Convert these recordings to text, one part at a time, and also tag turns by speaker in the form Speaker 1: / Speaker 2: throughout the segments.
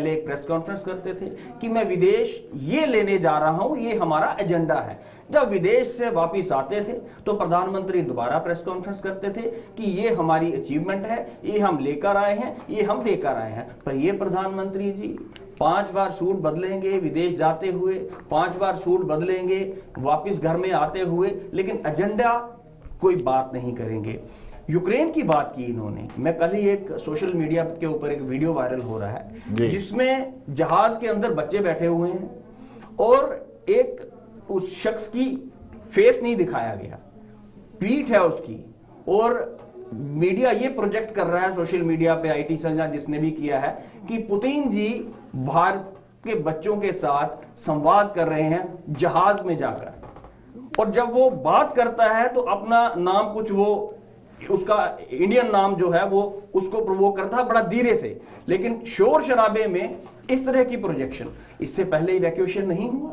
Speaker 1: पहले एक press conference करते थे कि मैं विदेश ये लेने जा रहा हूं, ये हमारा एजेंडा है। जब विदेश से वापस आते थे तो प्रधानमंत्री दोबारा प्रेस कॉन्फ्रेंस करते थे कि ये हमारी अचीवमेंट है, ये हम लेकर आए हैं, ये हम देकर आए हैं। पर ये प्रधानमंत्री जी 5 बार सूट बदलेंगे विदेश जाते हुए, 5 बार सूट बदलेंगे वापस घर में आते हुए, लेकिन एजेंडा कोई बात नहीं करेंगे। यूक्रेन की बात की इन्होंने। मैं कल ही एक सोशल मीडिया के ऊपर एक वीडियो वायरल हो रहा है जिसमें जहाज के अंदर बच्चे बैठे हुए हैं और एक उस शख्स की फेस नहीं दिखाया गया, पीठ है उसकी, और मीडिया ये प्रोजेक्ट कर रहा है सोशल मीडिया पे, आईटी सेल जिसने भी किया है, कि पुतिन जी भारत के बच्चों के साथ संवाद कर रहे हैं जहाज में जाकर, और जब वो बात करता है तो अपना नाम कुछ वो उसका इंडियन नाम जो है वो उसको प्रोवोक करता है बड़ा धीरे से, लेकिन शोर शराबे में इस तरह की प्रोजेक्शन। इससे पहले इवैक्यूएशन नहीं हुआ,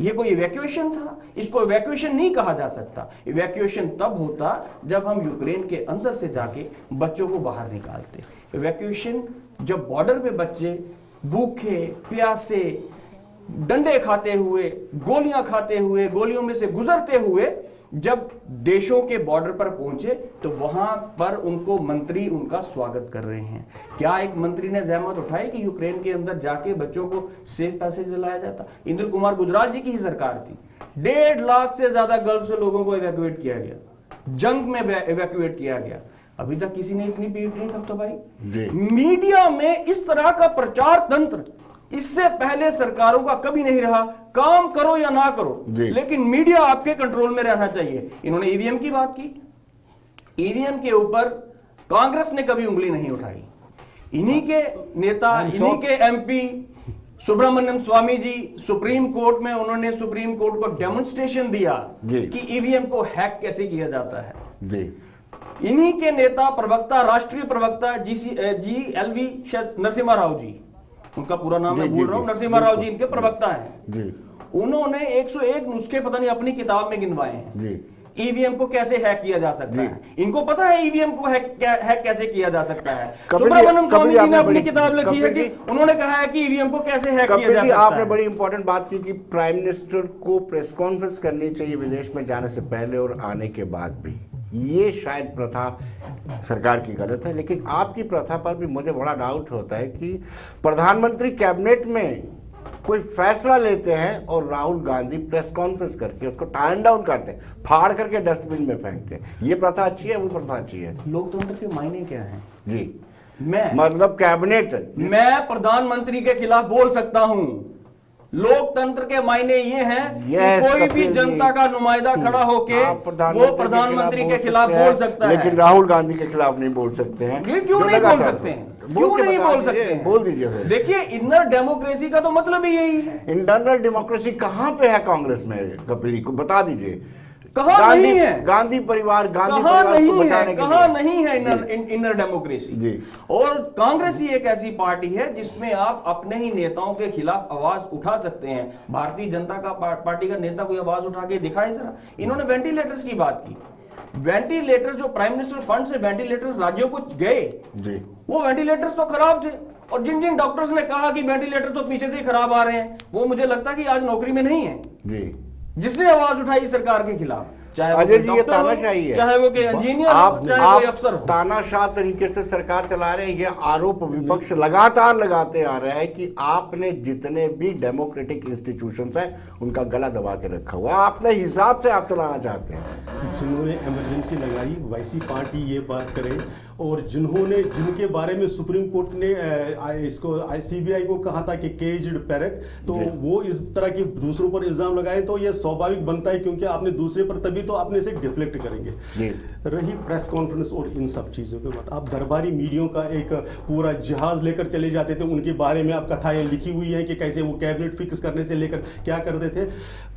Speaker 1: ये कोई इवैक्यूएशन था? इसको इवैक्यूएशन नहीं कहा जा सकता। इवैक्यूएशन तब होता जब हम यूक्रेन के अंदर से जाके बच्चों को बाहर निकालते। इवैक्यूएशन जब बॉर्डर पे बच्चे भूखे प्यासे डंडे खाते हुए, गोलियां खाते हुए, गोलियों में से गुजरते हुए जब देशों के बॉर्डर पर पहुंचे तो वहां पर उनको मंत्री उनका स्वागत कर रहे हैं। क्या एक मंत्री ने जहमत उठाई कि यूक्रेन के अंदर जाके बच्चों को सेफ पैसेज दिलाया जाता? इंद्र कुमार गुजराल जी की ही सरकार थी, 1.5 लाख से ज्यादा गल्फ से लोगों को इवैक्यूएट किया गया, जंग में इवैक्यूएट किया गया। अभी तक किसी ने इतनी पीठ नहीं थपथपाई। मीडिया में इस तरह का प्रचार तंत्र इससे पहले सरकारों का कभी नहीं रहा। काम करो या ना करो, लेकिन मीडिया आपके कंट्रोल में रहना चाहिए। इन्होंने ईवीएम की बात की, ईवीएम के ऊपर कांग्रेस ने कभी उंगली नहीं उठाई। इन्हीं के नेता, इन्हीं के MP Subramaniam Swami ji supreme court में, उन्होंने सुप्रीम कोर्ट को डेमोन्स्ट्रेशन दिया कि ईवीएम को हैक कैसे किया जाता है। इन्हीं के नेता, प्रवक्ता, राष्ट्रीय प्रवक्ता GLV नरसिम्हा राव जी, उनका पूरा नाम मैं भूल रहा हूं, नरसिम्हा राव जी इनके प्रवक्ता हैं। उन्होंने 101 नुस्खे पता नहीं अपनी किताब में गिनवाए हैं ईवीएम को कैसे हैक किया जा सकता है। इनको पता है ईवीएम को हैक कैसे किया जा सकता है। सुब्रमण्यम स्वामी जी ने अपनी किताब लिखी है कि उन्होंने कहा है कि ईवीएम को कैसे हैक किया जा सकता है।
Speaker 2: आपने बड़ी इंपॉर्टेंट बात की कि प्राइम मिनिस्टर को प्रेस कॉन्फ्रेंस करनी चाहिए विदेश में जाने से पहले और आने के बाद भी। ये शायद प्रथा सरकार की गलत है, लेकिन आपकी प्रथा पर भी मुझे बड़ा डाउट होता है कि प्रधानमंत्री कैबिनेट में कोई फैसला लेते हैं और राहुल गांधी प्रेस कॉन्फ्रेंस करके उसको टर्न डाउन करते हैं, फाड़ करके डस्टबिन में फेंकते हैं। ये प्रथा अच्छी है, वो प्रथा अच्छी है?
Speaker 1: लोकतंत्र के मायने क्या है
Speaker 2: जी? मैं मतलब कैबिनेट,
Speaker 1: मैं प्रधानमंत्री के खिलाफ बोल सकता हूं। लोकतंत्र के मायने ये हैं कि कोई भी जनता का नुमाइंदा खड़ा होके वो प्रधानमंत्री के खिलाफ बोल सकता है,
Speaker 2: लेकिन राहुल गांधी के खिलाफ नहीं बोल सकते हैं।
Speaker 1: क्यों नहीं बोल सकते हैं? क्यों नहीं बोल सकते हैं?
Speaker 2: बोल दीजिए।
Speaker 1: देखिए, इनर डेमोक्रेसी का तो मतलब ही यही है।
Speaker 2: इंटरनल डेमोक्रेसी कहाँ पे है कांग्रेस में? कपिल को बता दीजिए,
Speaker 1: कहाँ नहीं है?
Speaker 2: गांधी परिवार,
Speaker 1: कहाँ नहीं है इनर डेमोक्रेसी जी। और कांग्रेस ही एक ऐसी पार्टी है जिसमें आप अपने ही नेताओं के खिलाफ आवाज उठा सकते हैं। भारतीय जनता का पार्टी का नेता कोई आवाज उठा के दिखाए जरा। इन्होंने वेंटिलेटर्स की बात की। वेंटिलेटर जो प्राइम मिनिस्टर फंड से वेंटिलेटर्स राज्यों को गए जी, वो वेंटिलेटर्स तो खराब थे, और जिन जिन डॉक्टर्स ने कहा कि वेंटिलेटर तो पीछे से खराब आ रहे हैं, वो मुझे लगता है कि आज नौकरी में नहीं है जी। जिसने आवाज उठाई सरकार के खिलाफ, चाहे वो तानाशाही है, चाहे वो इंजीनियर हो, चाहे कोई अफसर हो,
Speaker 2: तानाशाह तरीके से सरकार चला रहे हैं। ये आरोप विपक्ष लगातार लगाते आ रहा है कि आपने जितने भी डेमोक्रेटिक इंस्टीट्यूशंस हैं उनका गला दबा के रखा हुआ, अपने हिसाब से आप चलाना चाहते हैं।
Speaker 3: जिन्होंने इमरजेंसी लगाई वैसी पार्टी ये बात करे, और जिन्होंने जिनके बारे में सुप्रीम कोर्ट ने इसको CBI को कहा था कि केज्ड पैरेट, तो वो इस तरह की दूसरों पर इल्जाम लगाए तो ये स्वाभाविक बनता है, क्योंकि आपने दूसरे पर तभी तो आपने से डिफ्लेक्ट करेंगे। रही प्रेस कॉन्फ्रेंस और इन सब चीजों के बाद, आप दरबारी मीडिया का एक पूरा जहाज लेकर चले जाते थे, उनके बारे में आप कथाएं लिखी हुई हैं कि कैसे वो कैबिनेट फिक्स करने से लेकर क्या करते थे।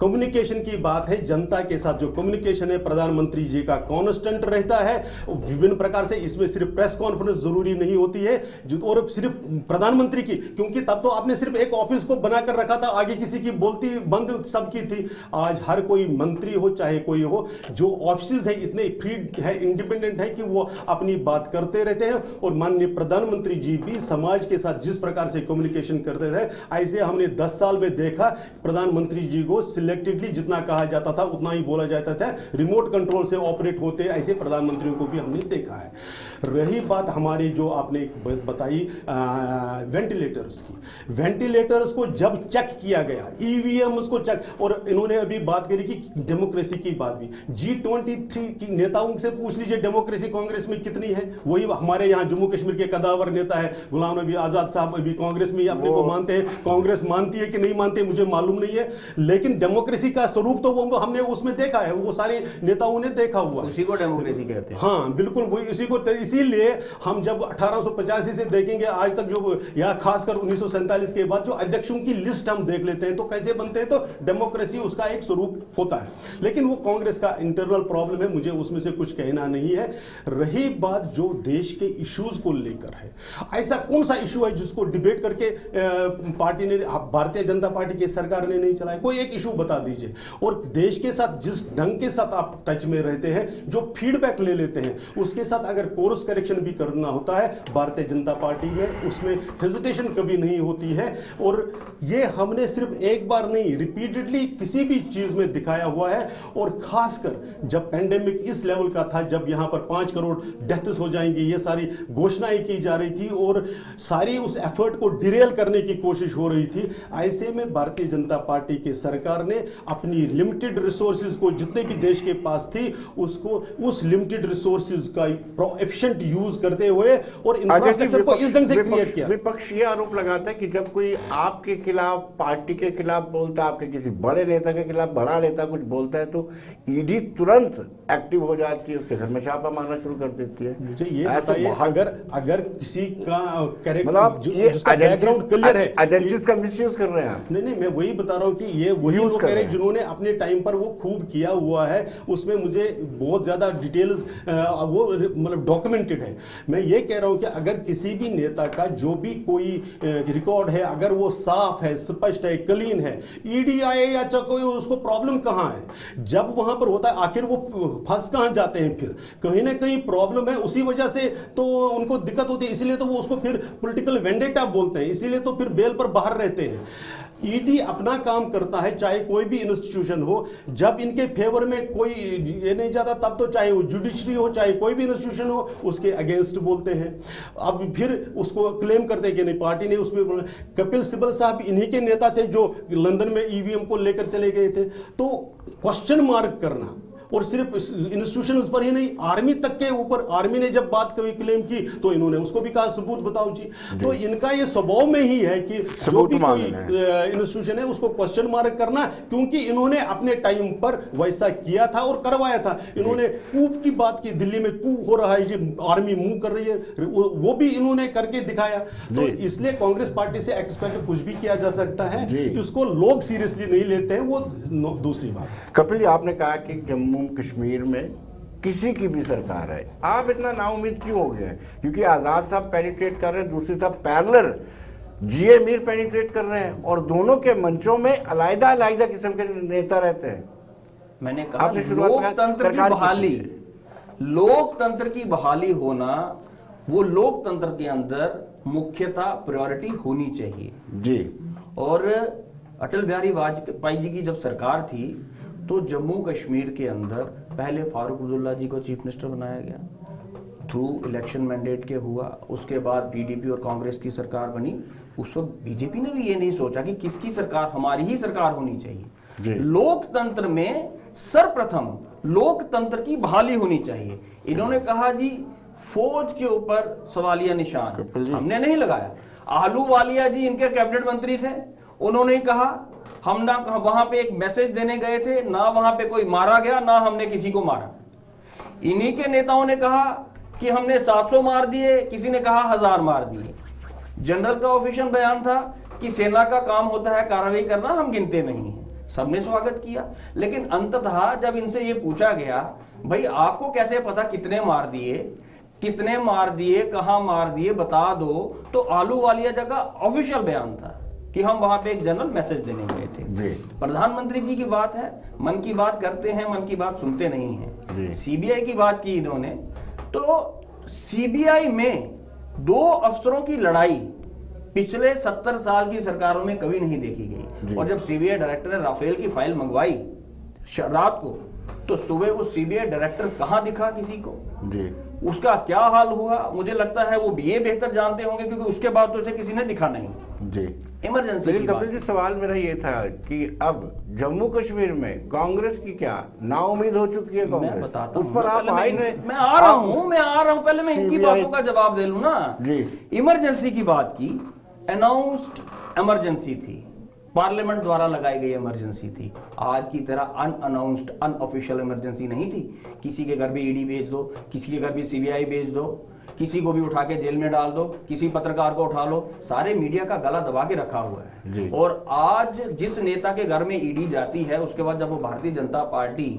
Speaker 3: कम्युनिकेशन की बात है, जनता के साथ जो कम्युनिकेशन है प्रधानमंत्री जी का कांस्टेंट रहता है विभिन्न प्रकार से। इसमें सिर्फ प्रेस कॉन्फ्रेंस जरूरी नहीं होती है और सिर्फ प्रधानमंत्री की, क्योंकि तब तो आपने सिर्फ एक ऑफिस को बनाकर रखा था, आगे किसी की बोलती बंद सबकी थी। आज हर कोई मंत्री हो चाहे कोई हो, जो ऑफिस है इतने फ्री है, इंडिपेंडेंट है कि वो अपनी बात करते रहते हैं। और माननीय प्रधानमंत्री जी भी समाज के साथ जिस प्रकार से कम्युनिकेशन करते थे, ऐसे हमने 10 साल में देखा प्रधानमंत्री जी को सिलेक्टिवली जितना कहा जाता था उतना ही बोला जाता था, रिमोट कंट्रोल से ऑपरेट होते ऐसे प्रधानमंत्रियों को भी हमने देखा है। रही बात हमारी जो आपने बताई वेंटिलेटर्स की, वेंटिलेटर्स को जब चेक किया गया, ईवीएम को चेक, और इन्होंने अभी बात करी कि डेमोक्रेसी की बात भी, G23 की नेताओं से पूछ लीजिए डेमोक्रेसी कांग्रेस में कितनी है। वही हमारे यहाँ जम्मू कश्मीर के कदावर नेता है गुलाम नबी आजाद साहब, अभी कांग्रेस में ही अपने को मानते हैं। कांग्रेस मानती है कि नहीं मानती मुझे मालूम नहीं है, लेकिन डेमोक्रेसी का स्वरूप तो वो हमने उसमें देखा है, वो सारे नेताओं ने देखा हुआ,
Speaker 1: उसी को डेमोक्रेसी कहते हैं।
Speaker 3: हाँ बिल्कुल वही, इसी को। इसीलिए हम जब 1885 से देखेंगे आज तक, जो या खासकर 1947 के बाद जो अध्यक्षों की लिस्ट हम देख लेते हैं तो कैसे बनते हैं, तो डेमोक्रेसी उसका एक स्वरूप होता है। लेकिन वो कांग्रेस का इंटरनल प्रॉब्लम है, मुझे उसमें से कुछ कहना नहीं है। रही बात जो देश के इश्यूज को लेकर है, ऐसा कौन सा इशू है जिसको डिबेट करके पार्टी ने, भारतीय जनता पार्टी की सरकार ने नहीं चलाया? कोई एक इशू बता दीजिए। और देश के साथ जिस ढंग के साथ आप टच में रहते हैं, जो फीडबैक ले लेते हैं, उसके साथ अगर कोर्स करेक्शन भी करना होता है भारतीय जनता पार्टी में, उसमें हेजिटेशन कभी नहीं होती है। और ये हमने सिर्फ एक बार नहीं, रिपीटेडली किसी भी चीज में दिखाया हुआ है। और खासकर जब पेंडेमिक इस लेवल का था, जब यहां पर 5 करोड़ डेथ्स हो जाएंगी, ये सारी घोषणाएं की जा रही थी और सारी उस एफर्ट को डिरेल करने की कोशिश हो रही थी, ऐसे में भारतीय जनता पार्टी की सरकार ने अपनी लिमिटेड रिसोर्सेज को, जितने भी देश के पास थी, उसको उस लिमिटेड रिसोर्सेज का एफिशिएंट यूज करते हुए और इंफ्रास्ट्रक्चर को इस ढंग से क्रिएट किया।
Speaker 2: विपक्ष ये आरोप लगाता है कि जब कोई आपके खिलाफ, पार्टी के खिलाफ बोलता है, आपके किसी बड़े नेता के खिलाफ बड़ा नेता कुछ बोलता है, तो ईडी तुरंत एक्टिव हो जाती है, उसके घर में छापा मारना शुरू कर देती है।
Speaker 3: मुझे ये बताइए, अगर किसी का
Speaker 2: मतलब
Speaker 3: जिसका बैकग्राउंड क्लियर है,
Speaker 2: एजेंसीज का मिसयूज कर रहे हैं आप।
Speaker 3: नहीं, मैं वही बता रहा हूं कि ये वही लोग कह रहे हैं जिन्होंने अपने टाइम पर वो खूब किया हुआ है। उसमें मुझे बहुत ज्यादा डिटेल्स वो मतलब डॉक्यूमेंटेड है। मैं ये कह रहा हूं कि अगर किसी भी नेता का जो भी कोई रिकॉर्ड है, अगर वो साफ है, स्पष्ट है, क्लीन है, ईडी आए या कोई, उसको प्रॉब्लम कहां है? जब वहां पर होता है, आखिर वो फंस कहां जाते हैं? फिर कहीं ना कहीं प्रॉब्लम है, उसी वजह से तो उनको दिक्कत होती है, इसीलिए तो वो उसको फिर पॉलिटिकल वेंडेटा बोलते हैं, इसीलिए तो फिर बेल पर बाहर रहते हैं। ईडी अपना काम करता है, चाहे कोई भी इंस्टीट्यूशन हो। जब इनके फेवर में कोई ये नहीं जाता, तब तो चाहे वो जुडिशरी हो, चाहे कोई भी इंस्टीट्यूशन हो, उसके अगेंस्ट बोलते हैं। अब फिर उसको क्लेम करते हैं कि नहीं, पार्टी ने उसमें। कपिल सिब्बल साहब इन्हीं के नेता थे जो लंदन में ईवीएम को लेकर चले गए थे। तो क्वेश्चन मार्क करना, और सिर्फ इंस्टीट्यूशंस पर ही नहीं, आर्मी तक के ऊपर, आर्मी ने जब बात करी, क्लेम की, तो इन्होंने उसको भी कहा सबूत बताओ जी। तो इनका ये स्वभाव में ही है कि जो भी कोई इंस्टीट्यूशन है उसको क्वेश्चन मार्क करना, क्योंकि इन्होंने अपने टाइम पर वैसा किया था और करवाया था। इन्होंने कूप की बात की, दिल्ली में कूप हो रहा है जी, आर्मी मूव कर रही है, वो भी इन्होंने करके दिखाया। तो इसलिए कांग्रेस पार्टी से एक्सपेक्ट कुछ भी किया जा सकता है, इसको लोग सीरियसली नहीं लेते हैं, वो दूसरी बात।
Speaker 2: कपिल जी, आपने कहा कि जम्मू कश्मीर में किसी की भी सरकार है, आप इतना नाउम्मीद क्यों हो गए? क्योंकि आजाद साहब पेनिट्रेट कर रहे हैं, दूसरी तरफ पैरेलल जीए मीर पेनिट्रेट कर रहे हैं, और दोनों के मंचों में अलग अलग किस्म के नेता रहते हैं।
Speaker 1: मैंने कहा लोकतंत्र की बहाली, लोकतंत्र की बहाली होना, वो लोकतंत्र के अंदर मुख्यतः प्रायोरिटी होनी चाहिए
Speaker 2: जी। और
Speaker 1: अटल बिहारी वाजपेयी जी की जब सरकार थी, तो जम्मू कश्मीर के अंदर पहले फारूक अब्दुल्ला जी को चीफ मिनिस्टर बनाया गया, थ्रू इलेक्शन मैंडेट के हुआ। उसके बाद पीडीपी और कांग्रेस की सरकार बनी। उस वक्त बीजेपी ने भी ये नहीं सोचा कि किसकी सरकार, हमारी ही सरकार होनी चाहिए। लोकतंत्र में सर्वप्रथम लोकतंत्र की बहाली होनी चाहिए। इन्होंने कहा जी फौज के ऊपर सवालिया निशान हमने नहीं लगाया। आहलूवालिया जी इनके कैबिनेट मंत्री थे, उन्होंने कहा हम ना वहां पे एक मैसेज देने गए थे, ना वहां पे कोई मारा गया, ना हमने किसी को मारा। इन्हीं के नेताओं ने कहा कि हमने 700 मार दिए, किसी ने कहा 1000 मार दिए। जनरल का ऑफिशियल बयान था कि सेना का काम होता है कार्रवाई करना, हम गिनते नहीं हैं। सबने स्वागत किया। लेकिन अंततः जब इनसे ये पूछा गया, भाई आपको कैसे पता कितने मार दिए, कितने मार दिए, कहां मार दिए बता दो, तो आलू वालिया जगह ऑफिशियल बयान था कि हम वहां पे एक जनरल मैसेज देने गए थे। प्रधानमंत्री जी की बात है, मन की बात करते हैं, मन की बात सुनते नहीं हैं। सीबीआई की बात की इन्होंने, तो सीबीआई में 2 अफसरों की लड़ाई पिछले 70 साल की सरकारों में कभी नहीं देखी गई। और जब सीबीआई डायरेक्टर ने राफेल की फाइल मंगवाई रात को, तो सुबह वो सीबीआई डायरेक्टर कहां दिखा किसी को जी। उसका क्या हाल हुआ, मुझे लगता है वो ये बेहतर जानते होंगे, क्योंकि उसके बाद तो इसे किसी ने दिखा नहीं जी। इमरजेंसी की
Speaker 2: कपिल जी, सवाल मेरा ये था कि अब जम्मू कश्मीर में कांग्रेस की क्या नाउम्मीद हो चुकी है कांग्रेस?
Speaker 1: मैं बताता हूं,
Speaker 2: पर आप
Speaker 1: मैं आ रहा हूं, पहले मैं इनकी बातों का जवाब दे लूं ना जी। इमरजेंसी की बात की, अनाउंस्ड इमरजेंसी थी, पार्लियामेंट द्वारा लगाई गई इमरजेंसी थी। आज की तरह अनअनाउंस्ड अनऑफिशियल इमरजेंसी नहीं थी। किसी के घर भी ईडी भेज दो, किसी के घर भी सीबीआई भेज दो, किसी को भी उठा के जेल में डाल दो, किसी पत्रकार को उठा लो, सारे मीडिया का गला दबा के रखा हुआ है। और आज जिस नेता के घर में ईडी जाती है, उसके बाद जब वो भारतीय जनता पार्टी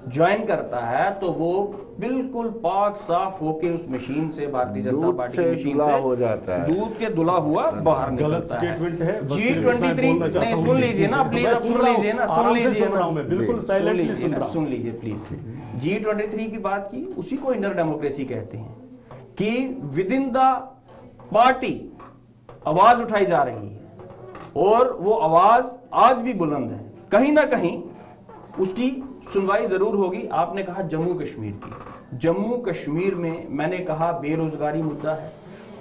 Speaker 1: ज्वाइन करता है, तो वो बिल्कुल पाक साफ होके उस मशीन से, भारतीय जनता पार्टी की मशीन से
Speaker 2: हो जाता है,
Speaker 1: दूध के धुला हुआ बाहर
Speaker 3: गलत स्टेटमेंट है।
Speaker 1: G23 नहीं, सुन लीजिए ना प्लीज, अब सुन लीजिए ना,
Speaker 3: बिल्कुल साइलेंटली
Speaker 1: सुन लीजिए प्लीज। G23 की बात की, उसी को इनर डेमोक्रेसी कहते हैं, कि विद इन द पार्टी आवाज उठाई जा रही है, और वो आवाज आज भी बुलंद है। कहीं ना कहीं उसकी सुनवाई जरूर होगी। आपने कहा जम्मू कश्मीर की, जम्मू कश्मीर में मैंने कहा बेरोजगारी मुद्दा है,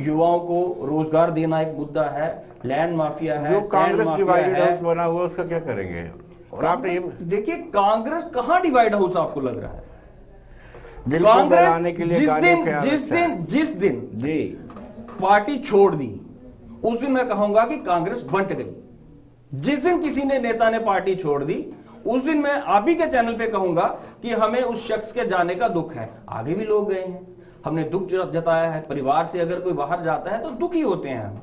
Speaker 1: युवाओं को रोजगार देना एक मुद्दा है, लैंड माफिया है,
Speaker 2: जो कांग्रेस डिवाइडेड हाउस बना हुआ उसका क्या करेंगे? और आपने
Speaker 1: देखिए कांग्रेस कहां डिवाइड हाउस आपको लग रहा है?
Speaker 2: कांग्रेस
Speaker 1: जिस दिन जी पार्टी छोड़ दी, उस दिन मैं कहूंगा कि कांग्रेस बंट गई। जिस दिन किसी ने नेता ने पार्टी छोड़ दी, उस दिन मैं आप ही के चैनल पे कहूंगा कि हमें उस शख्स के जाने का दुख है। आगे भी लोग गए हैं, हमने दुख जताया है। परिवार से अगर कोई बाहर जाता है तो दुखी होते हैं हम।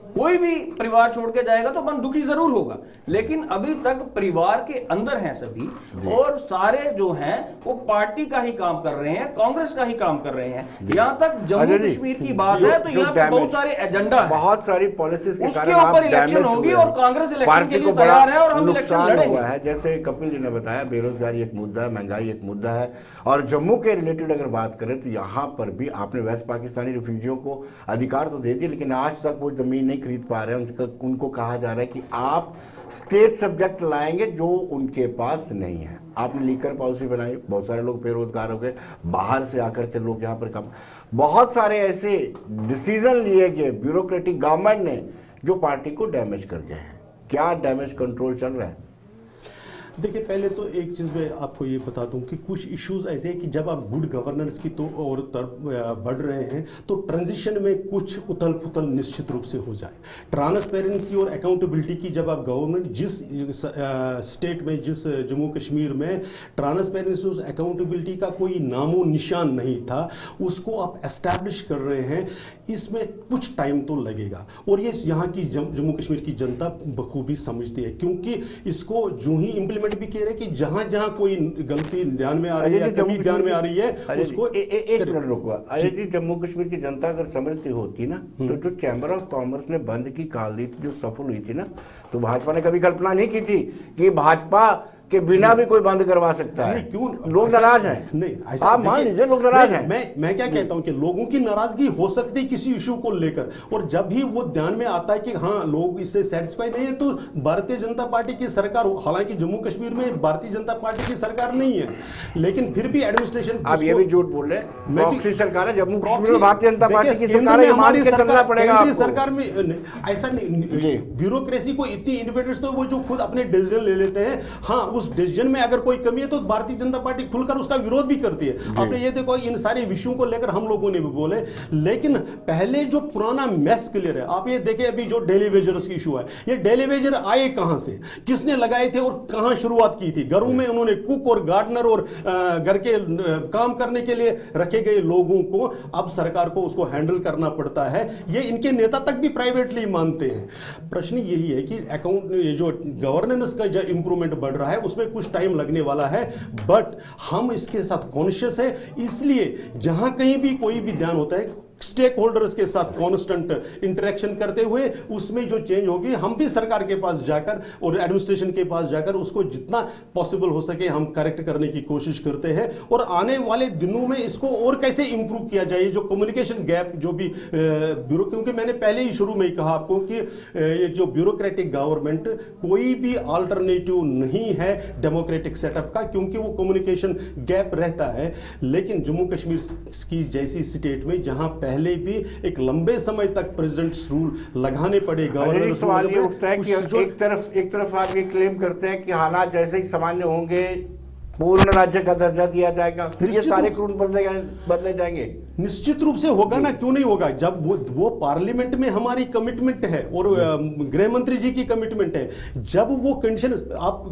Speaker 1: कोई भी परिवार छोड़ के जाएगा तो मन दुखी जरूर होगा, लेकिन अभी तक परिवार के अंदर हैं सभी, और सारे जो हैं वो पार्टी का ही काम कर रहे हैं, कांग्रेस का ही काम कर रहे हैं। यहाँ तक जम्मू कश्मीर की बात है तो यहाँ पे बहुत सारे एजेंडा है,
Speaker 2: बहुत सारी पॉलिसीज के
Speaker 1: उसके ऊपर इलेक्शन होगी और कांग्रेस इलेक्शन के लिए तैयार है और हम इलेक्शन लड़ेंगे।
Speaker 2: जैसे कपिल जी ने बताया, बेरोजगारी एक मुद्दा है, महंगाई एक मुद्दा है, और जम्मू के रिलेटेड अगर बात करें तो यहाँ पर भी आपने वेस्ट पाकिस्तानी रिफ्यूजियों को अधिकार तो दे दिए, लेकिन आज तक वो जमीन नहीं खरीद पा रहे हैं। उनको कहा जा रहा है कि आप स्टेट सब्जेक्ट लाएंगे जो उनके पास नहीं है। आपने लीकर पॉलिसी बनाई, बहुत सारे लोग बेरोजगार हो गए, बाहर से आकर के लोग यहाँ पर काम, बहुत सारे ऐसे डिसीजन लिए गए ब्यूरोक्रेटिक गवर्नमेंट ने जो पार्टी को डैमेज कर गए हैं। क्या डैमेज कंट्रोल चल रहा है?
Speaker 3: देखिए, पहले तो एक चीज़ मैं आपको ये बता दूं कि कुछ इश्यूज ऐसे हैं कि जब आप गुड गवर्नेंस की तो और तरफ बढ़ रहे हैं तो ट्रांजिशन में कुछ उथल पुथल निश्चित रूप से हो जाए। ट्रांसपेरेंसी और अकाउंटेबिलिटी की जब आप गवर्नमेंट जिस स्टेट में, जिस जम्मू कश्मीर में ट्रांसपेरेंसी और अकाउंटेबिलिटी का कोई नामो निशान नहीं था, उसको आप एस्टैब्लिश कर रहे हैं, इसमें कुछ टाइम तो लगेगा। और ये यहाँ की जम्मू कश्मीर की जनता बखूबी समझती है, क्योंकि इसको जो ही इम्प्लीमेंट भी कह रहे हैं कि जहां जहां कोई गलती ध्यान में आ रही है, कमी ध्यान में आ रही है, उसको
Speaker 2: एक मिनट रुको। अजय जी, जम्मू कश्मीर की जनता अगर समझती होती ना, तो जो चैम्बर ऑफ कॉमर्स ने बंद की काल दी थी, जो सफल हुई थी ना, तो भाजपा ने कभी कल्पना नहीं की थी कि भाजपा के बिना भी कोई बंद करवा सकता है।
Speaker 3: क्यों
Speaker 2: लोग नाराज हैं?
Speaker 3: नहीं,
Speaker 2: आप मान लीजिए लोग नाराज हैं।
Speaker 3: मैं क्या कहता हूं कि लोगों की नाराजगी हो सकती है किसी इशू को लेकर, और जब भी वो ध्यान में आता है कि हाँ लोग इससे सेटिस्फाई नहीं है, तो भारतीय जनता पार्टी की सरकार, हालांकि जम्मू कश्मीर में भारतीय जनता पार्टी की सरकार नहीं है, लेकिन फिर भी एडमिनिस्ट्रेशन,
Speaker 2: आप ये भी झूठ बोल रहे हैं, प्रॉक्सी सरकार है जम्मू कश्मीर में, भारतीय जनता पार्टी की सरकार है,
Speaker 3: हमारी
Speaker 2: सरकार,
Speaker 3: सरकार में ऐसा नहीं, ब्यूरोक्रेसी को इतनी इंडिपेंडेंस तो वो जो खुद अपने डिसीजन ले लेते हैं। हाँ, उस डिसीजन में अगर कोई कमी है तो भारतीय जनता पार्टी खुलकर उसका विरोध भी करती है। आपने ये देखो, इन सारे विषयों को लेकर हम लोगों ने भी बोले, लेकिन पहले जो पुराना मैस क्लियर है। आप ये देखिए, अभी जो डेली वेजर्स की इशू है, ये डेली वेजर आए कहां से, किसने लगाए थे और कहां शुरुआत की थी? घरों में उन्होंने कुक और गार्डनर और घर के काम करने के लिए रखे गए लोगों को अब सरकार को उसको हैंडल करना पड़ता है। ये इनके नेता तक भी प्राइवेटली मानते हैं। प्रश्न यही है कि अकाउंट, जो गवर्नेंस का जो इंप्रूवमेंट बढ़ रहा है, उसमें कुछ टाइम लगने वाला है, बट हम इसके साथ कॉन्शियस है। इसलिए जहां कहीं भी कोई भी ध्यान होता है, स्टेक होल्डर्स के साथ कांस्टेंट इंटरेक्शन करते हुए उसमें जो चेंज होगी, हम भी सरकार के पास जाकर और एडमिनिस्ट्रेशन के पास जाकर उसको जितना पॉसिबल हो सके हम करेक्ट करने की कोशिश करते हैं। और आने वाले दिनों में इसको और कैसे इंप्रूव किया जाए, जो कम्युनिकेशन गैप जो भी ब्यूरो, क्योंकि मैंने पहले ही शुरू में ही कहा आपको कि ये जो ब्यूरोक्रेटिक गवर्नमेंट कोई भी अल्टरनेटिव नहीं है डेमोक्रेटिक सेटअप का, क्योंकि वो कम्युनिकेशन गैप रहता है। लेकिन जम्मू कश्मीर की जैसी स्टेट में जहां पहले भी एक लंबे समय तक प्रेसिडेंट रूल लगाने पड़े, गवर्नर,
Speaker 2: सवाल ये उठता है कि एक तरफ आप ये क्लेम करते हैं कि हालात जैसे ही सामान्य होंगे पूर्ण राज्य का दर्जा दिया जाएगा, फिर ये सारे कानून बदले जाएंगे।
Speaker 3: निश्चित रूप से होगा ना, क्यों नहीं होगा, जब वो पार्लियामेंट में हमारी कमिटमेंट है और गृह मंत्री जी की कमिटमेंट है। जब वो कंडीशन, आप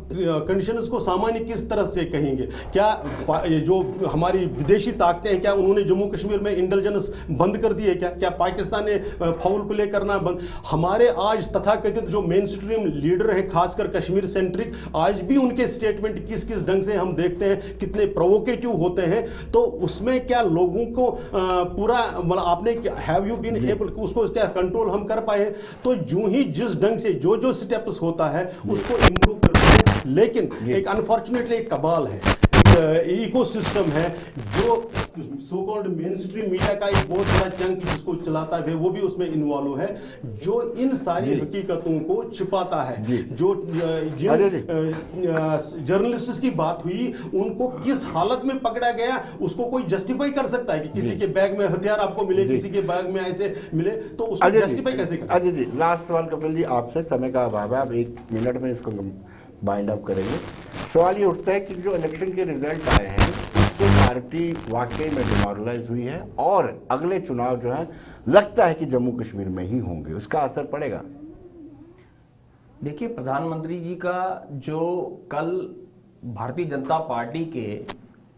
Speaker 3: कंडीशंस को सामान्य किस तरह से कहेंगे? क्या जो हमारी विदेशी ताकतें हैं, क्या उन्होंने जम्मू कश्मीर में इंटेलिजेंस बंद कर दी है? क्या पाकिस्तान ने फाउल प्ले करना बंद? हमारे आज तथाकथित जो मेन स्ट्रीम लीडर हैं, खासकर कश्मीर सेंट्रिक, आज भी उनके स्टेटमेंट किस किस ढंग से हम देखते हैं, कितने प्रोवोकेटिव होते हैं। तो उसमें क्या लोगों को पूरा मतलब आपने हैव यू बीन एबल, उसको क्या कंट्रोल हम कर पाए? तो जो ही जिस ढंग से जो स्टेप्स होता है उसको इंप्रूव करते हैं। लेकिन एक अनफॉर्चुनेटली एक कबाल है, इकोसिस्टम है, जो so called main stream media का एक बहुत बड़ा चंक जिसको चलाता है वो भी उसमें इन्वॉल्व है, जो इन सारी हकीकतों को छिपाता है। जो जर्नलिस्ट की बात हुई, उनको किस हालत में पकड़ा गया उसको कोई जस्टिफाई कर सकता है कि किसी के बैग में हथियार आपको मिले, किसी के बैग में ऐसे मिले, तो उसको जस्टिफाई कैसे करें?
Speaker 2: अजय जी, लास्ट सवाल कपिल जी आपसे, समय का अभाव है, आप 1 मिनट में इसको बाइंड अप करेंगे। सवाल ये उठता है कि जो इलेक्शन के रिजल्ट आए हैं तो पार्टी वाकई में डिमोरलाइज हुई है और अगले चुनाव जो है लगता है कि जम्मू कश्मीर में ही होंगे, उसका असर पड़ेगा?
Speaker 1: देखिए, प्रधानमंत्री जी का जो कल भारतीय जनता पार्टी के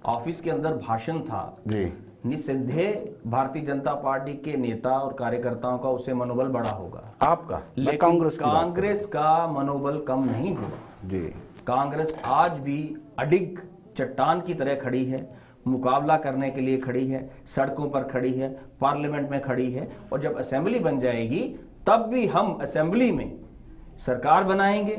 Speaker 1: ऑफिस के अंदर भाषण था
Speaker 2: जी,
Speaker 1: निस्संदेह भारतीय जनता पार्टी के नेता और कार्यकर्ताओं का उससे मनोबल बढ़ा होगा।
Speaker 2: आपका?
Speaker 1: लेकिन कांग्रेस का मनोबल कम नहीं हुआ
Speaker 2: जी।
Speaker 1: कांग्रेस आज भी अडिग चट्टान की तरह खड़ी है, मुकाबला करने के लिए खड़ी है, सड़कों पर खड़ी है, पार्लियामेंट में खड़ी है। और जब असेंबली बन जाएगी तब भी हम असेंबली में सरकार बनाएंगे,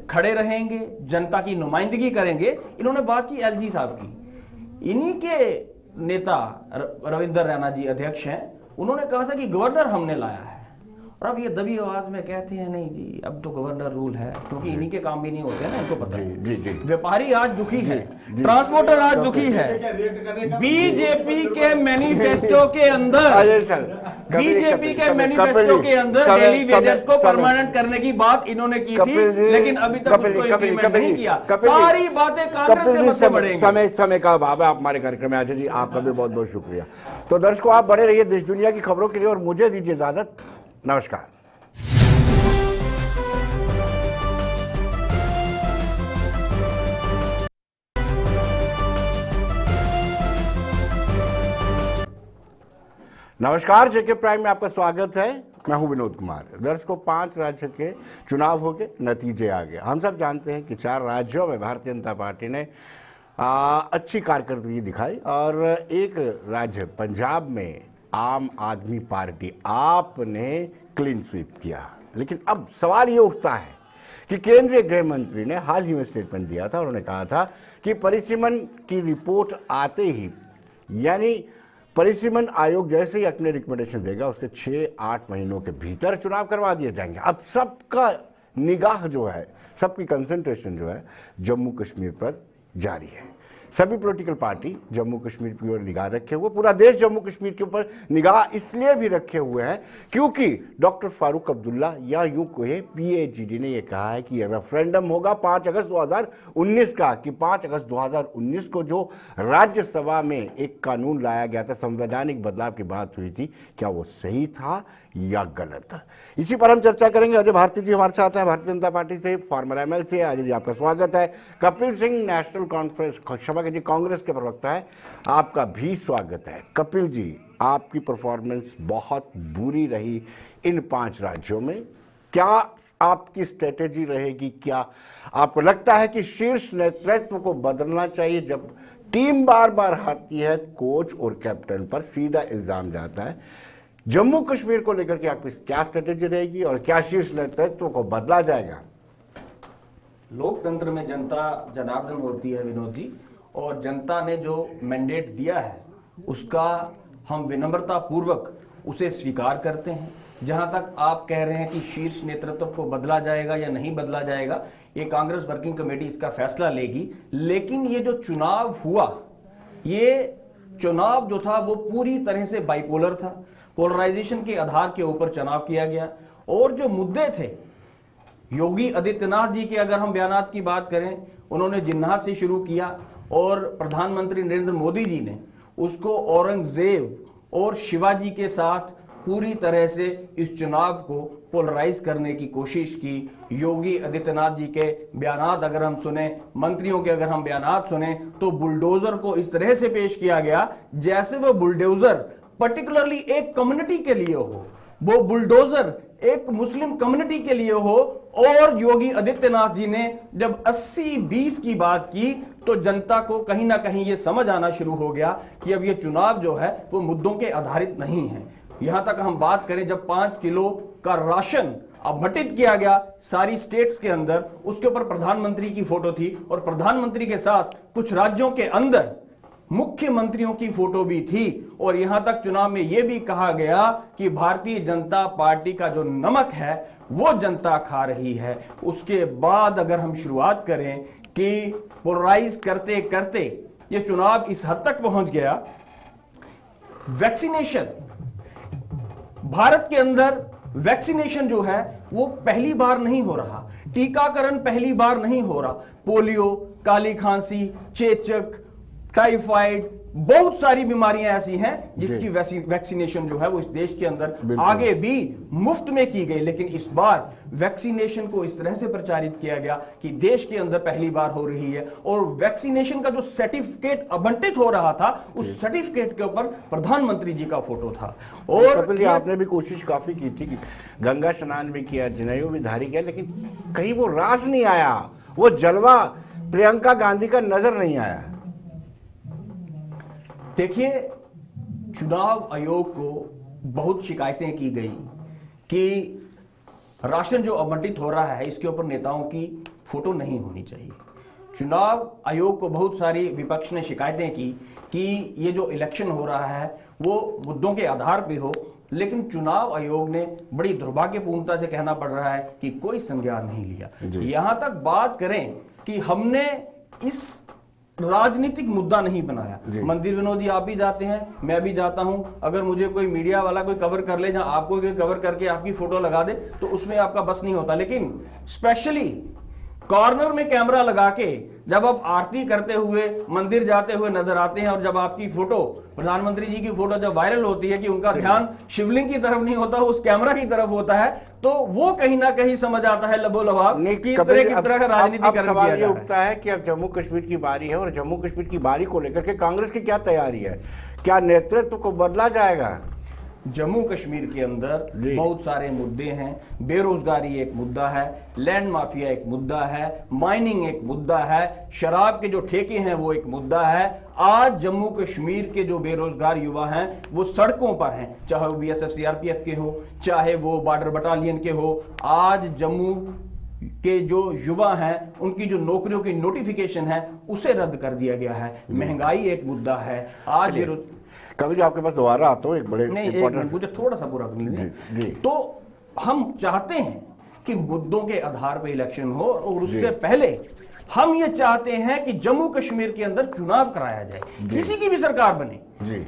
Speaker 1: खड़े रहेंगे, जनता की नुमाइंदगी करेंगे। इन्होंने बात की एलजी साहब की, इन्हीं के नेता रविंदर रैना जी अध्यक्ष हैं, उन्होंने कहा था कि गवर्नर हमने लाया है, और अब ये दबी आवाज में कहते हैं नहीं जी अब तो गवर्नर रूल है, क्योंकि इन्हीं के काम भी नहीं होते ना, इनको पता है। व्यापारी आज दुखी है, ट्रांसपोर्टर आज दुखी है। बीजेपी के मैनिफेस्टो के अंदर डेली वेजेस को परमानेंट करने की बात इन्होंने की थी, लेकिन अभी तक उसको इम्प्लीमेंट नहीं किया। सारी बातें कांग्रेस के मुद्दे बढ़ेंगी।
Speaker 2: समय का अभाव है, आप हमारे कार्यक्रम में। अजय जी, आपका भी बहुत बहुत शुक्रिया। तो दर्शकों, आप बने रहिए देश दुनिया की खबरों के लिए और मुझे दीजिए इजाजत। नमस्कार। नमस्कार, जेके प्राइम में आपका स्वागत है। मैं हूं विनोद कुमार। दर्शकों, 5 राज्य के चुनाव हो गए, नतीजे आ गए। हम सब जानते हैं कि 4 राज्यों में भारतीय जनता पार्टी ने अच्छी कारकर्दगी दिखाई और एक राज्य पंजाब में आम आदमी पार्टी आपने क्लीन स्वीप किया। लेकिन अब सवाल ये उठता है कि केंद्रीय गृह मंत्री ने हाल ही में स्टेटमेंट दिया था, उन्होंने कहा था कि परिसीमन की रिपोर्ट आते ही, यानी परिसीमन आयोग जैसे ही अपने रिकमेंडेशन देगा उसके 6-8 महीनों के भीतर चुनाव करवा दिए जाएंगे। अब सबका निगाह जो है, सबकी कंसंट्रेशन जो है जम्मू कश्मीर पर जारी है। सभी पॉलिटिकल पार्टी जम्मू कश्मीर की ओर निगाह रखे हुए, पूरा देश जम्मू कश्मीर के ऊपर निगाह इसलिए भी रखे हुए हैं क्योंकि डॉक्टर फारूक अब्दुल्ला या यूं कहे PAGD ने यह कहा है कि रेफरेंडम होगा 5 अगस्त 2019 का, कि 5 अगस्त 2019 को जो राज्यसभा में एक कानून लाया गया था, संवैधानिक बदलाव की बात हुई थी, क्या वो सही था या गलत। इसी पर हम चर्चा करेंगे। अजय भारती जी हमारे साथ हैं, भारतीय जनता पार्टी से, फॉर्मर ML से। अजय जी, आपका स्वागत है। कपिल सिंह, नेशनल कॉन्फ्रेंस, क्षमा कीजिए, कांग्रेस के प्रवक्ता है, आपका भी स्वागत है। कपिल जी, आपकी परफॉर्मेंस बहुत बुरी रही इन 5 राज्यों में, क्या आपकी स्ट्रेटेजी रहेगी? क्या आपको लगता है कि शीर्ष नेतृत्व को बदलना चाहिए? जब टीम बार बार हारती है, कोच और कैप्टन पर सीधा इल्जाम जाता है। जम्मू कश्मीर को लेकर के आपकी क्या स्ट्रेटेजी रहेगी और क्या शीर्ष नेतृत्व को बदला जाएगा?
Speaker 1: लोकतंत्र में जनता जनार्दन होती है विनोद जी, और जनता ने जो मैंडेट दिया है उसका हम विनम्रता पूर्वक उसे स्वीकार करते हैं। जहां तक आप कह रहे हैं कि शीर्ष नेतृत्व को बदला जाएगा या नहीं बदला जाएगा, ये कांग्रेस वर्किंग कमेटी इसका फैसला लेगी। लेकिन ये जो चुनाव हुआ, ये चुनाव जो था वो पूरी तरह से बाइपोलर था। पोलराइजेशन के आधार के ऊपर चुनाव किया गया, और जो मुद्दे थे योगी आदित्यनाथ जी के अगर हम बयानात की बात करें, उन्होंने जिन्ना से शुरू किया और प्रधानमंत्री नरेंद्र मोदी जी ने उसको औरंगजेब और शिवाजी के साथ पूरी तरह से इस चुनाव को पोलराइज करने की कोशिश की। योगी आदित्यनाथ जी के बयानात अगर हम सुने, मंत्रियों के अगर हम बयानात सुने, तो बुलडोजर को इस तरह से पेश किया गया जैसे वो बुलडोजर पर्टिकुलरली एक कम्युनिटी के लिए हो, वो बुलडोजर एक मुस्लिम कम्युनिटी के लिए हो। और योगी आदित्यनाथ जी ने जब 80-20 की बात की तो जनता को कहीं ना कहीं ये समझ आना शुरू हो गया कि अब ये चुनाव जो है वो मुद्दों के आधारित नहीं है। यहां तक हम बात करें, जब 5 किलो का राशन आवंटित किया गया सारी स्टेट्स के अंदर, उसके ऊपर प्रधानमंत्री की फोटो थी और प्रधानमंत्री के साथ कुछ राज्यों के अंदर मुख्यमंत्रियों की फोटो भी थी। और यहां तक चुनाव में यह भी कहा गया कि भारतीय जनता पार्टी का जो नमक है वो जनता खा रही है। उसके बाद अगर हम शुरुआत करें कि पोलराइज करते करते ये चुनाव इस हद तक पहुंच गया, वैक्सीनेशन भारत के अंदर वैक्सीनेशन जो है वो पहली बार नहीं हो रहा, टीकाकरण पहली बार नहीं हो रहा। पोलियो, काली खांसी, चेचक, टाइफाइड, बहुत सारी बीमारियां ऐसी हैं जिसकी वैक्सीनेशन जो है वो इस देश के अंदर आगे भी मुफ्त में की गई। लेकिन इस बार वैक्सीनेशन को इस तरह से प्रचारित किया गया कि देश के अंदर पहली बार हो रही है, और वैक्सीनेशन का जो सर्टिफिकेट आवंटित हो रहा था उस सर्टिफिकेट के ऊपर प्रधानमंत्री जी का फोटो था। और
Speaker 2: आपने भी कोशिश काफी की थी कि गंगा स्नान भी किया, जनेऊ भी धारी किया, लेकिन कहीं वो रास नहीं आया, वो जलवा प्रियंका गांधी का नजर नहीं आया।
Speaker 1: देखिए, चुनाव आयोग को बहुत शिकायतें की गई कि राशन जो आवंटित हो रहा है इसके ऊपर नेताओं की फोटो नहीं होनी चाहिए। चुनाव आयोग को बहुत सारी विपक्ष ने शिकायतें की कि ये जो इलेक्शन हो रहा है वो मुद्दों के आधार पे हो, लेकिन चुनाव आयोग ने बड़ी दुर्भाग्यपूर्णता से कहना पड़ रहा है कि कोई संज्ञान नहीं लिया। यहां तक बात करें कि हमने इस राजनीतिक मुद्दा नहीं बनाया। मंदिर विनोद जी, आप भी जाते हैं, मैं भी जाता हूं, अगर मुझे कोई मीडिया वाला कोई कवर कर ले, जहां आपको कोई कवर करके आपकी फोटो लगा दे तो उसमें आपका बस नहीं होता। लेकिन स्पेशली कॉर्नर में कैमरा लगा के जब आप आरती करते हुए मंदिर जाते हुए नजर आते हैं और जब आपकी फोटो, प्रधानमंत्री जी की फोटो जब वायरल होती है कि उनका ध्यान शिवलिंग की तरफ नहीं होता, उस कैमरा की तरफ होता है, तो वो कहीं ना कहीं समझ आता है लबोलबाब कि किस तरह का राजनीतिकरण किया जा
Speaker 2: रहा है। कि अब जम्मू कश्मीर की बारी है और जम्मू कश्मीर की बारी को लेकर के कांग्रेस की क्या तैयारी है? क्या नेतृत्व को बदला जाएगा?
Speaker 1: जम्मू कश्मीर के अंदर बहुत सारे मुद्दे हैं। बेरोजगारी एक मुद्दा है, लैंड माफिया एक मुद्दा है, माइनिंग एक मुद्दा है, शराब के जो ठेके हैं वो एक मुद्दा है। आज जम्मू कश्मीर के जो बेरोजगार युवा हैं वो सड़कों पर हैं, चाहे वो बीएसएफ सीआरपीएफ के हो, चाहे वो बॉर्डर बटालियन के हो। आज जम्मू के जो युवा हैं उनकी जो नौकरियों की नोटिफिकेशन है उसे रद्द कर दिया गया है। महंगाई एक मुद्दा है। आज
Speaker 2: कभी आपके पास दोबारा आता हूं, एक बड़े
Speaker 1: मुझे थोड़ा सा पूरा कर लीजिए। तो हम चाहते हैं कि मुद्दों के आधार पर इलेक्शन हो, और उससे पहले हम ये चाहते हैं कि जम्मू कश्मीर के अंदर चुनाव कराया जाए, किसी की भी सरकार बने,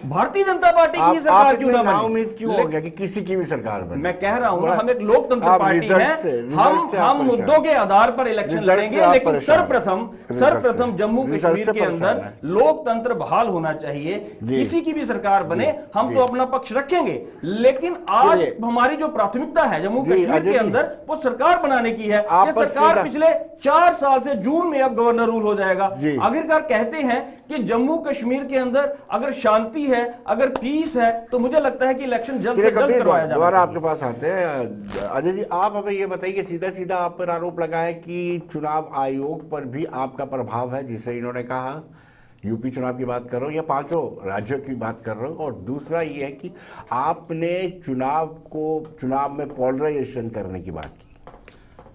Speaker 1: भारतीय जनता पार्टी की सरकार क्यों ना बने।
Speaker 2: उम्मीद क्यों हो गया कि किसी की भी सरकार बने?
Speaker 1: मैं कह रहा हूं ना, हम एक लोकतंत्र पार्टी है, हम मुद्दों के आधार पर इलेक्शन लड़ेंगे, लेकिन सर्वप्रथम जम्मू कश्मीर के अंदर लोकतंत्र बहाल होना चाहिए। किसी की भी सरकार बने, हम तो अपना पक्ष रखेंगे, लेकिन आज हमारी जो प्राथमिकता है जम्मू कश्मीर के अंदर वो सरकार बनाने की है। ये सरकार पिछले 4 साल से जून में अब गवर्नर रूल हो जाएगा। आखिरकार कहते हैं कि जम्मू कश्मीर के अंदर अगर शांति है, अगर पीस है, तो मुझे लगता है कि इलेक्शन जल्द से जल्द करवाया जाना
Speaker 2: दोबारा
Speaker 1: चाहिए।
Speaker 2: आपके पास आते हैं। अजय जी, आप हमें ये बताइए, सीधा सीधा आप पर आरोप लगा है कि चुनाव आयोग पर भी आपका प्रभाव है, जिसे इन्होंने कहा, यूपी चुनाव की बात कर रहा हूँ या 5 राज्यों की बात कर रहा हूँ, और दूसरा ये है कि आपने चुनाव में पोलराइजेशन करने की बात की।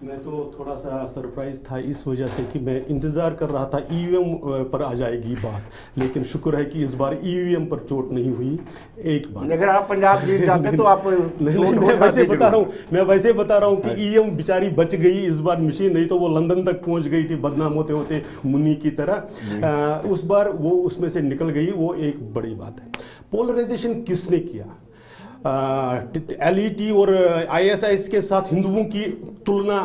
Speaker 3: मैं तो थोड़ा सा सरप्राइज था इस वजह से कि मैं इंतजार कर रहा था ईवीएम पर आ जाएगी बात, लेकिन शुक्र है कि इस बार ईवीएम पर चोट नहीं हुई एक बार।
Speaker 2: अगर आप पंजाब जीत जाते तो आप
Speaker 3: नहीं, मैं वैसे बता रहा हूँ कि ईवीएम बेचारी बच गई इस बार मशीन, नहीं तो वो लंदन तक पहुंच गई थी बदनाम होते होते मुन्नी की तरह। उस बार वो उसमें से निकल गई, वो एक बड़ी बात है। पोलराइजेशन किसने किया? एलईटी और आईएसआईएस के साथ हिंदुओं की तुलना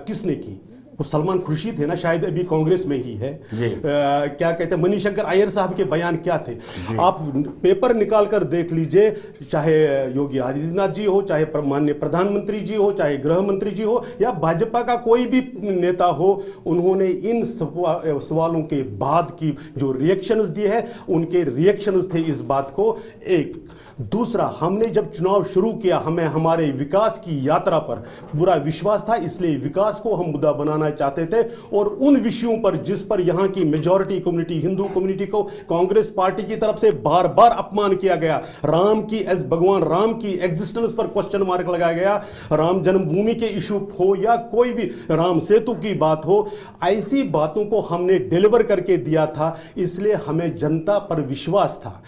Speaker 3: किसने की? वो सलमान खुर्शीद थे ना, शायद अभी कांग्रेस में ही है। क्या कहते हैं, मणिशंकर अय्यर साहब के बयान क्या थे? आप पेपर निकाल कर देख लीजिए, चाहे योगी आदित्यनाथ जी हो, चाहे माननीय प्रधानमंत्री जी हो, चाहे गृह मंत्री जी हो, या भाजपा का कोई भी नेता हो, उन्होंने इन सवालों के बाद की जो रिएक्शंस दिए हैं, उनके रिएक्शंस थे इस बात को। एक दूसरा, हमने जब चुनाव शुरू किया, हमें हमारे विकास की यात्रा पर पूरा विश्वास था, इसलिए विकास को हम मुद्दा बनाना चाहते थे, और उन विषयों पर जिस पर यहां की मेजॉरिटी कम्युनिटी, हिंदू कम्युनिटी को कांग्रेस पार्टी की तरफ से बार बार अपमान किया गया। राम की भगवान राम की एग्जिस्टेंस पर क्वेश्चन मार्क लगाया गया, राम जन्मभूमि के इशू हो या कोई भी राम सेतु की बात हो, ऐसी बातों को हमने डिलीवर करके दिया था, इसलिए हमें जनता पर विश्वास था।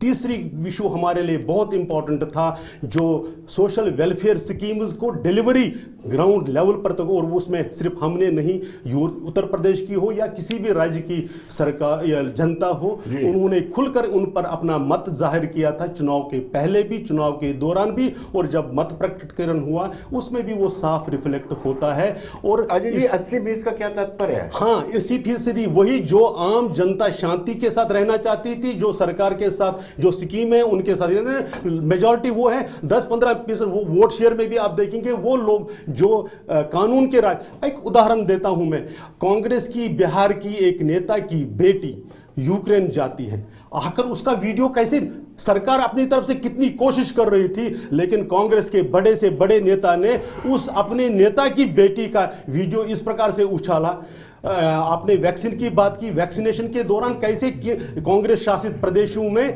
Speaker 3: तीसरी विषय हमारे बहुत इंपॉर्टेंट था, जो सोशल वेलफेयर स्कीम्स को डिलीवरी ग्राउंड लेवल पर तक, और उसमें सिर्फ हमने नहीं, उत्तर प्रदेश की हो या किसी भी राज्य की सरकार या जनता हो, उन्होंने खुलकर उन पर अपना मत जाहिर किया था, चुनाव के पहले भी, चुनाव के दौरान भी, और जब मत प्रकटीकरण हुआ उसमें भी वो साफ रिफ्लेक्ट होता है। और
Speaker 2: 80-20 का क्या तात्पर्य है?
Speaker 3: हाँ, 80% वही जो आम जनता शांति के साथ रहना चाहती थी, जो सरकार के साथ जो स्कीम है उनके साथ, मेजॉरिटी वो है। 10-15% वोट शेयर में भी आप देखेंगे वो लोग जो कानून के राज। एक उदाहरण देता हूं मैं, कांग्रेस की बिहार की एक नेता की बेटी यूक्रेन जाती है, आकर उसका वीडियो कैसे, सरकार अपनी तरफ से कितनी कोशिश कर रही थी, लेकिन कांग्रेस के बड़े से बड़े नेता ने उस अपने नेता की बेटी का वीडियो इस प्रकार से उछाला। आपने वैक्सीन की बात की, वैक्सीनेशन के दौरान कैसे कांग्रेस शासित प्रदेशों में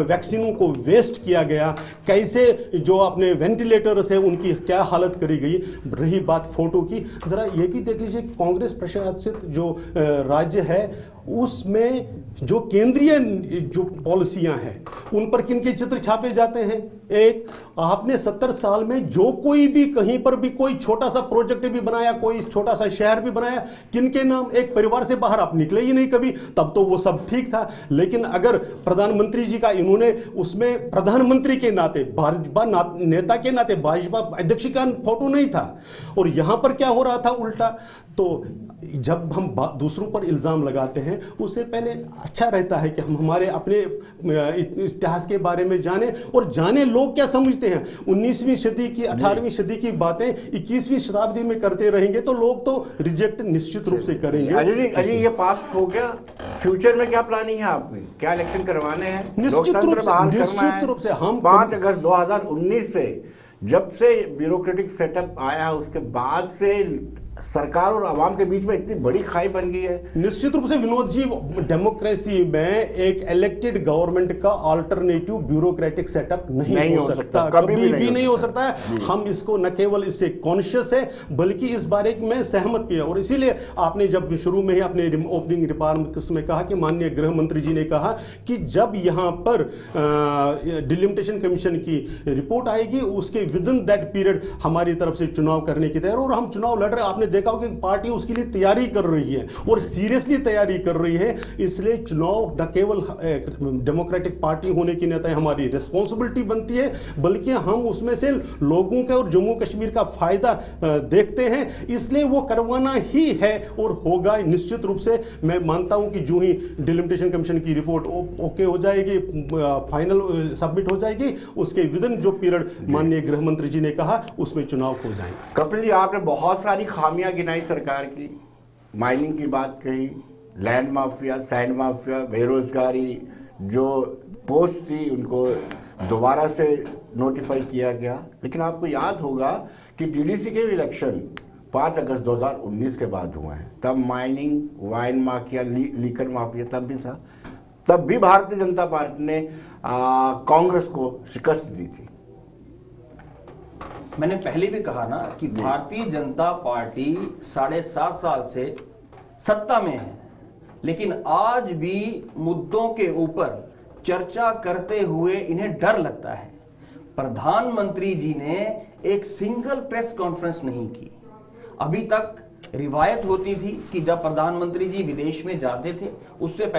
Speaker 3: वैक्सीनों को वेस्ट किया गया, कैसे जो अपने वेंटिलेटर्स है उनकी क्या हालत करी गई। रही बात फोटो की, जरा ये भी देख लीजिए, कांग्रेस प्रशासित जो राज्य है उसमें जो केंद्रीय जो पॉलिसियां हैं उन पर किनके चित्र छापे जाते हैं। एक, आपने 70 साल में जो कोई भी कहीं पर भी कोई छोटा सा प्रोजेक्ट भी बनाया, कोई छोटा सा शहर भी बनाया, किनके नाम? एक परिवार से बाहर आप निकले ही नहीं कभी, तब तो वो सब ठीक था। लेकिन अगर प्रधानमंत्री जी का, इन्होंने उसमें प्रधानमंत्री के नाते, भाजपा नेता के नाते, भाजपा अध्यक्ष का फोटो नहीं था। और यहां पर क्या हो रहा था उल्टा। तो जब हम दूसरों पर इल्जाम लगाते हैं, उससे पहले अच्छा रहता है कि हम हमारे अपने इतिहास के बारे में जाने, और जाने लोग क्या समझते हैं। 19वीं सदी की, 18वीं सदी की बातें 21वीं शताब्दी में करते रहेंगे तो लोग तो रिजेक्ट निश्चित रूप से करेंगे।
Speaker 2: अजय, ये पास्ट हो गया, फ्यूचर में क्या प्लानिंग है आपकी? क्या इलेक्शन करवाने हैं?
Speaker 3: निश्चित रूप से हम
Speaker 2: 5 अगस्त 2019 से, जब से ब्यूरोक्रेटिक सेटअप आया, उसके बाद से सरकार और आवाम के बीच में इतनी बड़ी खाई बन गई है।
Speaker 3: निश्चित रूप से विनोद जी, डेमोक्रेसी में एक इलेक्टेड गवर्नमेंट का अल्टरनेटिव ब्यूरोक्रेटिक सेटअप नहीं हो सकता, कभी भी नहीं हो सकता है। हम इसको न केवल इससे कॉन्शियस है, बल्कि इस बारे में सहमत भी है। और इसीलिए आपने जब शुरू में ही अपने ओपनिंग रिमार्क्स में कहा कि माननीय गृह मंत्री जी ने कहा कि जब यहां पर डिलिमिटेशन कमीशन की रिपोर्ट आएगी, उसके विद इन दैट पीरियड हमारी तरफ से चुनाव करने की तैयारी, और हम चुनाव लड़ रहे। आपने देखा होगा कि पार्टी उसके लिए तैयारी कर रही है और सीरियसली तैयारी कर रही है। इसलिए चुनाव न केवल डेमोक्रेटिक पार्टी होने की नेता हमारी रिस्पॉन्सिबिलिटी बनती है, बल्कि हम उसमें से लोगों का और जम्मू कश्मीर का फायदा देखते हैं, इसलिए वो करवाना ही है और होगा निश्चित रूप से। मैं मानता हूं कि जो ही डिलिमिटेशन कमीशन की रिपोर्ट ओके हो जाएगी, फाइनल सबमिट हो जाएगी, उसके विदिन जो पीरियड माननीय गृह मंत्री जी ने कहा उसमें चुनाव हो जाएंगे।
Speaker 2: कपिल जी, आपने बहुत सारी खामियां गिनाई सरकार की, माइनिंग की बात कही, लैंड माफिया, सैंड माफिया, बेरोजगारी, जो पोस्ट थी उनको दोबारा से नोटिफाई किया गया। लेकिन आपको याद होगा कि डीडीसी के इलेक्शन 5 अगस्त 2019 के बाद हुए हैं। तब mining, wine mafia, liquor mafia तब भी था। तब भी भारतीय जनता पार्टी ने कांग्रेस को शिकस्त दी थी।
Speaker 1: मैंने पहले भी कहा ना कि भारतीय जनता पार्टी 7.5 साल से सत्ता में है, लेकिन आज भी मुद्दों के ऊपर चर्चा करते हुए इन्हें डर लगता है। प्रधानमंत्री जी ने एक सिंगल प्रेस कॉन्फ्रेंस नहीं की। अभी तक रिवायत होती थी कि जब प्रधानमंत्री जी विदेश में जाते थे उससे पहले